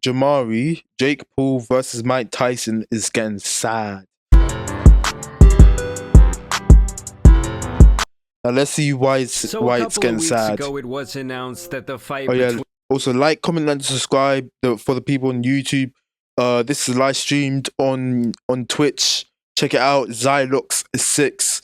Jamari, Jake Paul versus Mike Tyson is getting sad. Now let's see why it's getting sad. Ago, it was announced that the fight. Also, like, comment, and subscribe for the people on YouTube. This is live streamed on Twitch. Check it out. Xylox 6.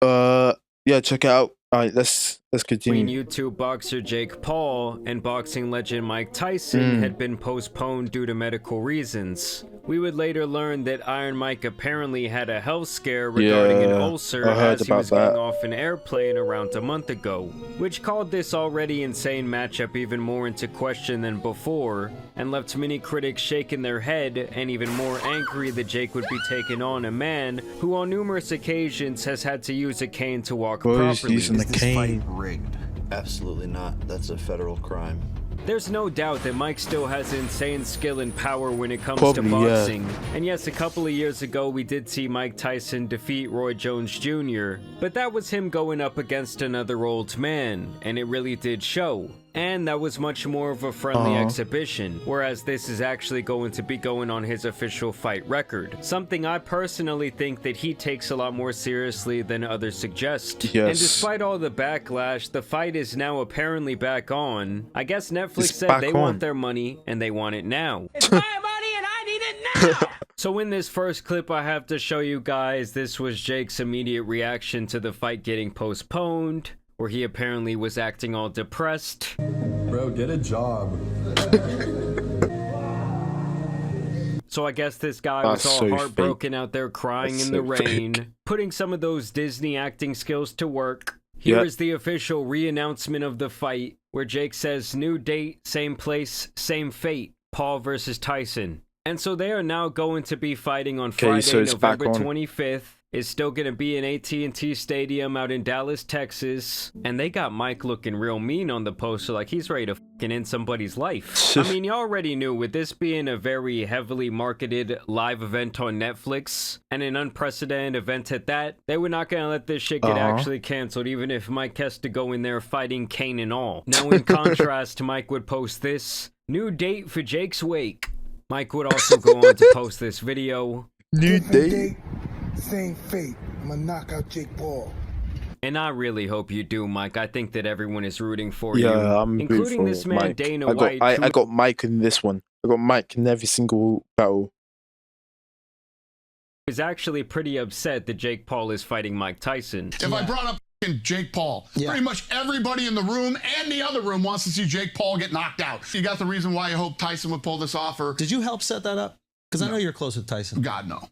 Yeah, check it out. All right, let's continue. Between YouTube boxer Jake Paul and boxing legend Mike Tyson had been postponed due to medical reasons. We would later learn that Iron Mike apparently had a health scare regarding an ulcer as he was getting off an airplane around a month ago, which called this already insane matchup even more into question than before, and left many critics shaking their head and even more angry that Jake would be taking on a man who on numerous occasions has had to use a cane to walk properly. Is this fight rigged? Absolutely not. That's a federal crime. There's no doubt that Mike still has insane skill and power when it comes to boxing. Yeah. And yes, a couple of years ago we did see Mike Tyson defeat Roy Jones Jr., but that was him going up against another old man, and it really did show. And that was much more of a friendly exhibition, whereas this is actually going to be going on his official fight record. Something I personally think that he takes a lot more seriously than others suggest. Yes. And despite all the backlash, the fight is now apparently back on. I guess Netflix said they want their money, and they want it now. It's my money and I need it now! So in this first clip I have to show you guys, this was Jake's immediate reaction to the fight getting postponed, where he apparently was acting all depressed. Bro, get a job. So I guess this guy was all heartbroken out there crying in the rain, putting some of those Disney acting skills to work. Here is the official re-announcement of the fight, where Jake says, new date, same place, same fate, Paul versus Tyson. And so they are now going to be fighting on Friday, November 25th. It's still going to be in AT&T Stadium out in Dallas, Texas. And they got Mike looking real mean on the poster, like he's ready to fucking end somebody's life. I mean, you already knew, with this being a very heavily marketed live event on Netflix, and an unprecedented event at that, they were not going to let this shit get actually canceled, even if Mike has to go in there fighting Kane and all. Now, in contrast, Mike would post this: new date for Jake's wake. Mike would also go on to post this video. New date. Same fate. I'm gonna knock out Jake Paul. And I really hope you do, Mike. I think that everyone is rooting for you. Yeah, I'm including this man, Mike. Dana White. I got Mike in this one. I got Mike in every single battle. Is actually pretty upset that Jake Paul is fighting Mike Tyson. If I brought up Jake Paul, pretty much everybody in the room and the other room wants to see Jake Paul get knocked out. You got the reason why you hope Tyson would pull this off? Or did you help set that up? Because I know you're close with Tyson. God, no.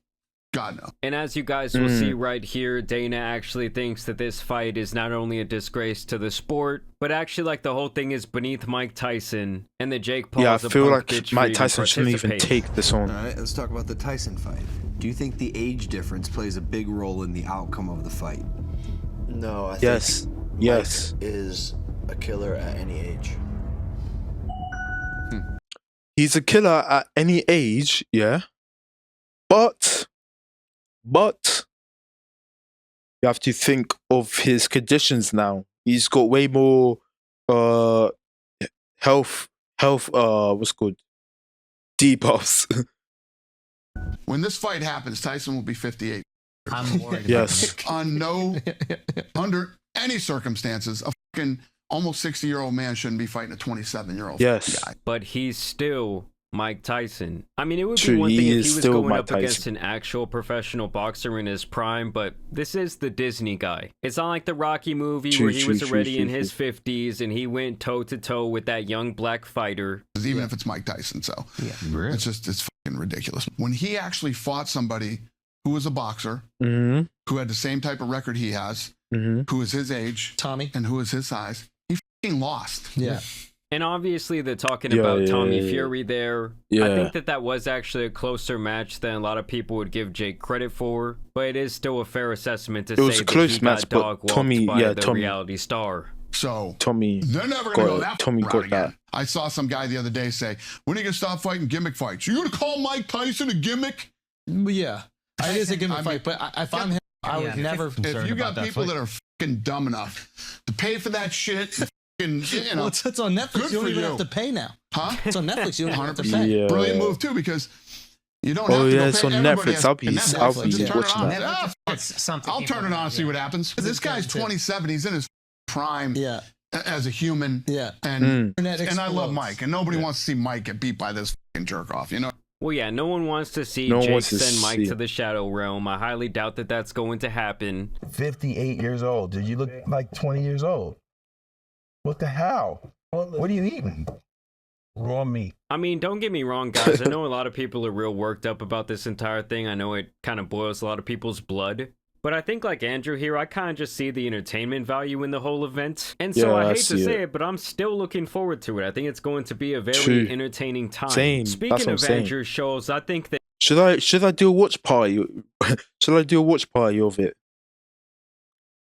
God, no. And as you guys will see right here, Dana actually thinks that this fight is not only a disgrace to the sport, but actually like the whole thing is beneath Mike Tyson, and that Jake Paul is a feel punk like bitch Mike Tyson shouldn't even take this on. All right, let's talk about the Tyson fight. Do you think the age difference plays a big role in the outcome of the fight? No, I think Yes. Mike is a killer at any age. He's a killer at any age, yeah. But you have to think of his conditions now. He's got way more health what's called debuffs. When this fight happens, Tyson will be 58. I'm worried. Yes. Under any circumstances, a fucking almost 60-year-old man shouldn't be fighting a 27-year-old guy. But he's still Mike Tyson. I mean, it would be one thing if he was going up against an actual professional boxer in his prime, but this is the Disney guy. It's not like the Rocky movie where he was already in his 50s and he went toe-to-toe with that young black fighter. Even if it's Mike Tyson, so it's fucking ridiculous. When he actually fought somebody who was a boxer, who had the same type of record he has, who was his age, Tommy, and who was his size, he fucking lost. Yeah. And obviously they're talking about Tommy Fury there. I think that was actually a closer match than a lot of people would give Jake credit for, but it is still a fair assessment to say that he got dog-walked by the reality star. So Tommy, they're never going to go that Tommy route got again. I saw some guy the other day say, when are you going to stop fighting gimmick fights? You going to call Mike Tyson a gimmick? Yeah. It is a gimmick fight, but if I'm him, I would never. If you got people that are fucking dumb enough to pay for that shit, you know, it's on Netflix. You don't even have to pay now. Huh? It's on Netflix. You don't have to pay. Yeah. Brilliant move too, because you don't have Oh to yeah, go it's pay. on Everybody Netflix. has I'll be Netflix. Just turn it watching on. that. It's something. I'll turn it on and see what happens. This guy's 27. He's in his prime as a human. Yeah. And I love Mike, and nobody wants to see Mike get beat by this fucking jerk off, you know? Well, yeah, no one wants to see Jake send Mike to the Shadow Realm. I highly doubt that that's going to happen. 58 years old, dude. You look like 20 years old. What the hell? What are you eating? Raw meat. I mean, don't get me wrong, guys. I know a lot of people are real worked up about this entire thing. I know it kind of boils a lot of people's blood. But I think, like Andrew here, I kind of just see the entertainment value in the whole event. And so I hate to say it, but I'm still looking forward to it. I think it's going to be a very entertaining time. Speaking of Andrew shows, I think that... Should I do a watch party? Should I do a watch party of it?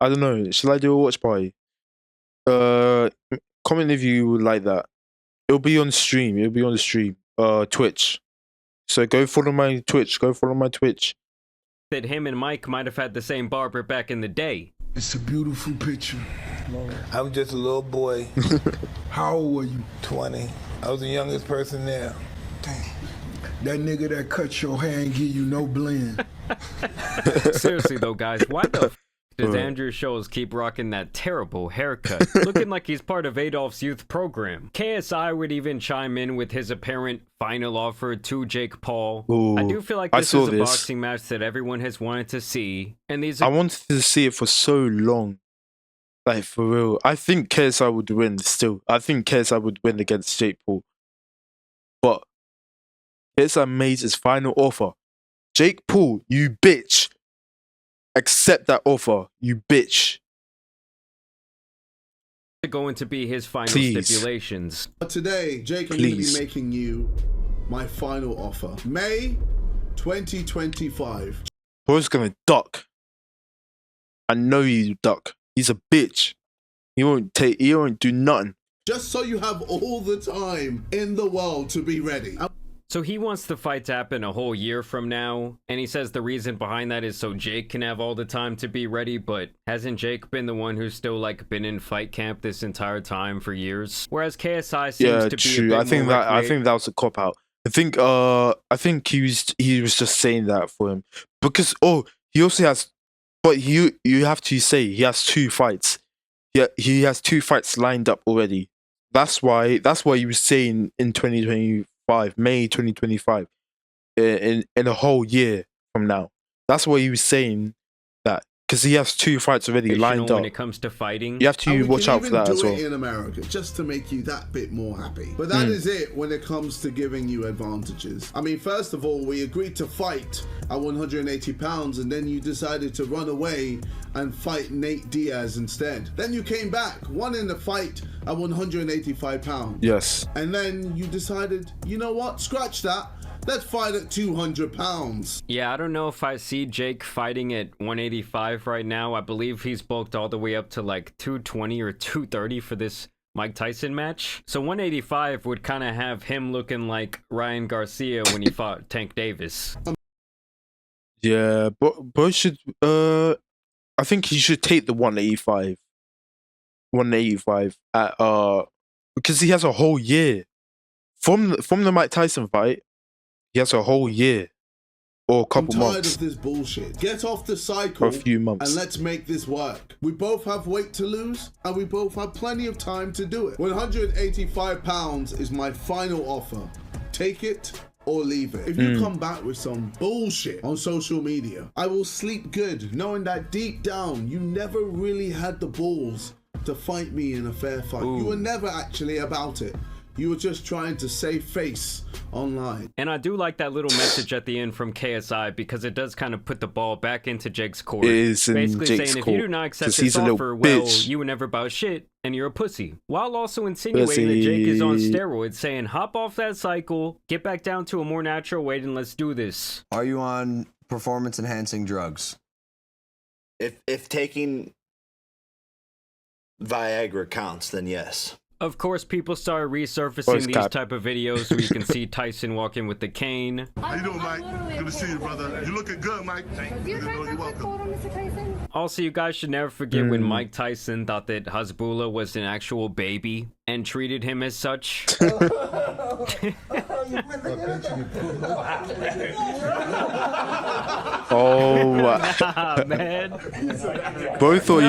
I don't know. Should I do a watch party? Comment if you would like that. It'll be on stream. It'll be on the stream. Twitch. So go follow my Twitch. Go follow my Twitch. That him and Mike might have had the same barber back in the day. It's a beautiful picture. I was just a little boy. How old were you? 20. I was the youngest person there. Damn. That nigga that cut your hair and give you no blend. Seriously though, guys, why the f does Andrew Scholes keep rocking that terrible haircut, looking like he's part of Adolf's youth program? KSI would even chime in with his apparent final offer to Jake Paul. Ooh, I do feel like this is a boxing match that everyone has wanted to see, and these. I wanted to see it for so long, like for real. I think KSI would win. Still, I think KSI would win against Jake Paul, but KSI made his final offer. Jake Paul, you bitch. Accept that offer, you bitch. Going to be his final stipulations. Today, Jake, I'm going to be making you my final offer. May 2025. Bro's gonna duck. I know you duck. He's a bitch. He won't do nothing. Just so you have all the time in the world to be ready. So he wants the fight to happen a whole year from now, and he says the reason behind that is so Jake can have all the time to be ready, but hasn't Jake been the one who's still, like, been in fight camp this entire time for years? Whereas KSI seems to be a bit I think that was a cop-out. I think he was just saying that for him. Because, he also has, but you have to say, he has 2 fights. Yeah, he has 2 fights lined up already. That's why he was saying in 2020, May 2025, in a whole year from now. That's what he was saying, that because he has 2 fights already lined up. When it comes to fighting, you have to watch out for that as well. In America, just to make you that bit more happy. But that is it when it comes to giving you advantages. I mean, first of all, we agreed to fight at 180 pounds, and then you decided to run away and fight Nate Diaz instead. Then you came back, won in the fight at 185 pounds. Yes. And then you decided, you know what? Scratch that. Let's fight at 200 pounds. Yeah, I don't know if I see Jake fighting at 185 right now. I believe he's bulked all the way up to like 220 or 230 for this Mike Tyson match. So 185 would kind of have him looking like Ryan Garcia when he fought Tank Davis. Yeah, but should I think he should take the 185 at because he has a whole year from the Mike Tyson fight. He has a whole year or a couple months. I'm tired of this bullshit. Get off the cycle for a few months and let's make this work. We both have weight to lose and we both have plenty of time to do it. 185 pounds is my final offer. Take it or leave it. If you come back with some bullshit on social media, I will sleep good knowing that deep down you never really had the balls to fight me in a fair fight. You were never actually about it. You were just trying to save face online. And I do like that little message at the end from KSI because it does kind of put the ball back into Jake's court. It is basically in Jake's saying court, if you do not accept this offer, well, you were never about shit and you're a pussy. While also insinuating that Jake is on steroids, saying hop off that cycle, get back down to a more natural weight and let's do this. Are you on performance enhancing drugs? If taking Viagra counts, then yes. Of course, people started resurfacing these type of videos where you can see Tyson walking with the cane. How you doing, Mike? Good to see you, brother. You looking good, Mike. You're welcome. Mr. Tyson? Also, you guys should never forget when Mike Tyson thought that Hasbulla was an actual baby and treated him as such. Oh, nah, man. Both thought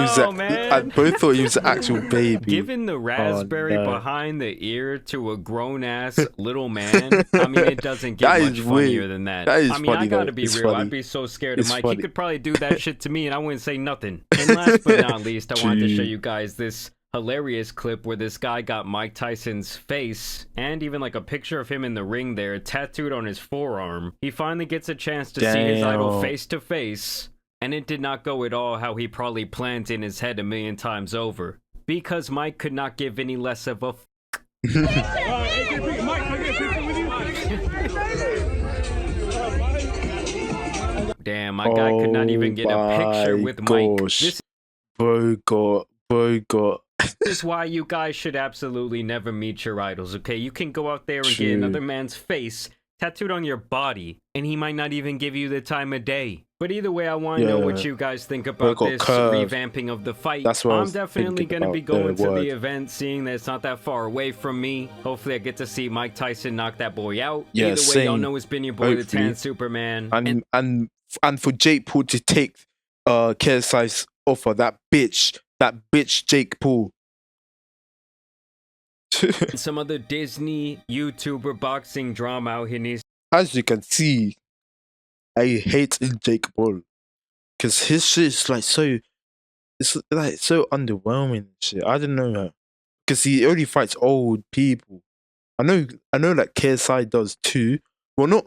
he was an actual baby. Giving the raspberry behind the ear to a grown-ass little man, I mean, it doesn't get much funnier than that. That is I mean, funny, I gotta be real. I'd be so scared of Mike. He could probably do that shit to me and I wouldn't say nothing. And last but not least, I wanted to show you guys this hilarious clip where this guy got Mike Tyson's face and even like a picture of him in the ring there tattooed on his forearm. He finally gets a chance to see his idol face to face, and it did not go at all how he probably planned in his head a million times over, because Mike could not give any less of a Damn, my guy could not even get a picture with Mike. This is why you guys should absolutely never meet your idols, okay? You can go out there and get another man's face tattooed on your body, and he might not even give you the time of day. But either way, I want to know what you guys think about this revamping of the fight. I'm definitely going to be going to the event, seeing that it's not that far away from me. Hopefully, I get to see Mike Tyson knock that boy out. Either way, y'all know it's been your boy, the Tan Superman. And for Jake Paul to take KSI's offer, that bitch Jake Paul. Some other Disney YouTuber boxing drama out here needs. As you can see, I hate Jake Paul because his shit is like so underwhelming and shit. I don't know, because he only fights old people. I know like KSI does too. Well, not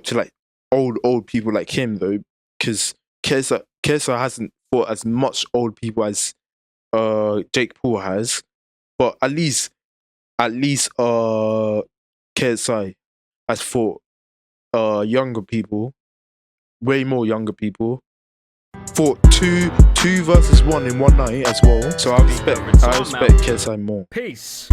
to like old people like him though, because KSI hasn't fought as much old people as Jake Paul has. But at least KSI has fought younger people, way more younger people. Fought two versus one in one night as well. So I respect KSI more. Peace.